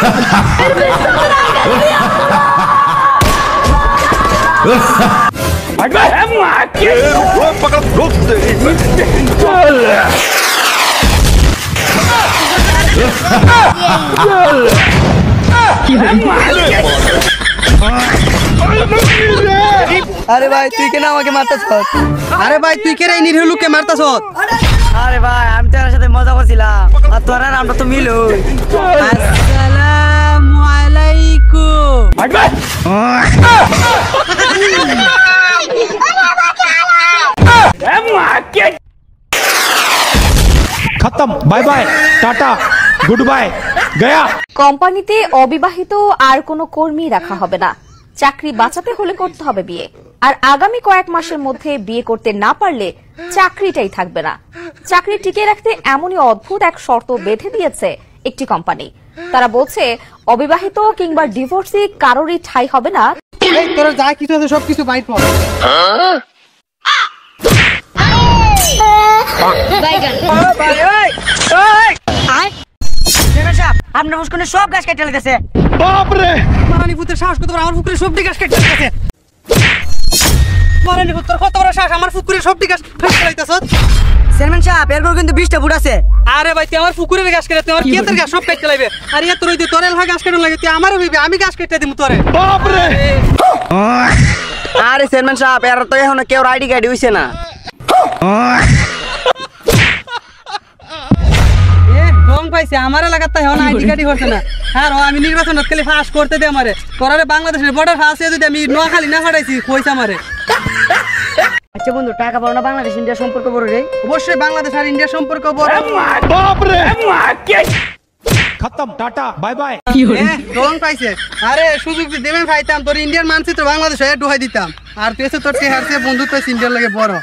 আরে ভাই তুই কেন আমাকে মারতাছ? আরে ভাই তুই কেন এই নিরীহ লোককে মারতাছ? আরে ভাই আমি তোর সাথে মজা করছিলাম, আর তোর আর আমরা তো মিলো। আসসালামু আলাইকুম। खत्म, bye bye, tata, goodbye, गया। কোম্পানিতে অবিবাহিত আর কোনো কর্মী রাখা হবে না। চাকরি বাঁচাতে হলে করতে হবে বিয়ে, আর আগামী কয়েক মাসের মধ্যে বিয়ে করতে না পারলে চাকরিটাই থাকবে না। চাকরি টিকিয়ে রাখতে এমনই অদ্ভুত এক শর্ত বেঁধে দিয়েছে একটি কোম্পানি। তারা বলছে অবিবাহিত কিংবা ডিভোর্সি কারোরই ঠাঁই হবে না। এই তোর যা কিছু আছে সবকিছু বাইট কর। আপনার মুস্কুনে সব গাছ কেটে লেগেছে। बाप रे, মারানি পুত্রের সাহস কত বড়, আমার পুকুরের সবটি গাছ কেটে লেগেছে। মারানি পুত্র কত বড় সাহস, আমার পুকুরের সবটি গাছ কেটে লেগেছে। চেয়ারম্যান সাহেব এরপর কিন্তু 20টা ফুট আছে। আরে ভাই তুই আমার পুকুরের গাছ কেটে, তুই আমার ক্ষেতের গাছ সব কেটে লাগবে। আর ইয়া তোর ওই যে তোরেল হয় গাছ কেটে লাগে, তুই আমারও হইবে, আমি গাছ কেটে দিমু তোরে। बाप रे। আরে চেয়ারম্যান সাহেব এর তো এখনো কেউ আইডি কার্ড হইছে না। রং পাইছে আমার এলাকাতে এখন আইডি কার্ডই হচ্ছে না। হ্যাঁ আমি নির্বাচনত খালি ফাঁস করতে দে আমারে, তোরারে বাংলাদেশের বর্ডার ফাঁস যদি আমি নোয়াখালী না ফাটাইছি কইছে আমারে। আচ্ছা বন্ধু টাকা বড় না বাংলাদেশ ইন্ডিয়া সম্পর্ক বড় রে? অবশ্যই বাংলাদেশ আর ইন্ডিয়ার সম্পর্ক বড়। बाप रे, खत्म, टाटा, बाय बाय। রং পাইছে। আরে সুযোগ যদি দেবেন পাইতাম তোর ইন্ডিয়ান মানচিত্র বাংলাদেশে ডুহাই দিতাম। আর তুই এসে তোর টেহারছে বন্ধুত্ব ইন্ডিয়ার লাগে বড়।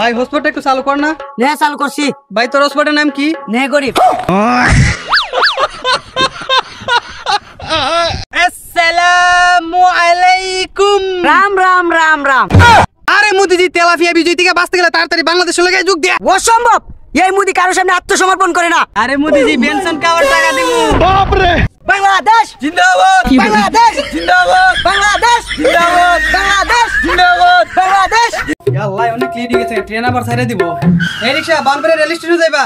ভাই হসপিটাল একটু চালু কর না। নে চালু করছি। ভাই তোর হসপিটালের নাম কি? নে গরিব। আসসালামু আলাইকুম। রাম রাম রাম রাম। আরে মোদিজি তেলাফিয়া বিজয় থেকে বাঁচতে গেলে তাড়াতাড়ি বাংলাদেশের লগে যোগ দে। অসম্ভব, এই মোদি কারোর সামনে আত্মসমর্পণ করে না। আরে মোদিজি পেনশন কাওয়ার টাকা দিমু। बाप रे, বাংলাদেশ জিন্দাবাদ, বাংলাদেশ জিন্দাবাদ, বাংলাদেশ জিন্দাবাদ, বাংলাদেশ জিন্দাবাদ। বাংলাদেশ। আল্লাহ অনেক ক্লিয়ার গেছে, ট্রেন আবার ছাইরা দিব। এই রিকশা বানপুরে রেল স্টেশনে যাইবা।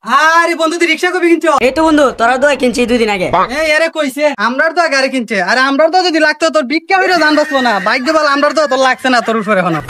আরে বন্ধু তুই রিকশা কবি কিনছো? এই তো বন্ধু তোরা দোয়া কিনছি 2 দিন আগে। এই আরে কইছে আমরার তো গাড়ি কিনছে। আরে আমরার তো যদি লাগতো তোর ভিক্ষা হইলো জান বাঁচলো না। বাইক দেবাল আমরার তো তোর লাগছে না তোর উপরে এখনো।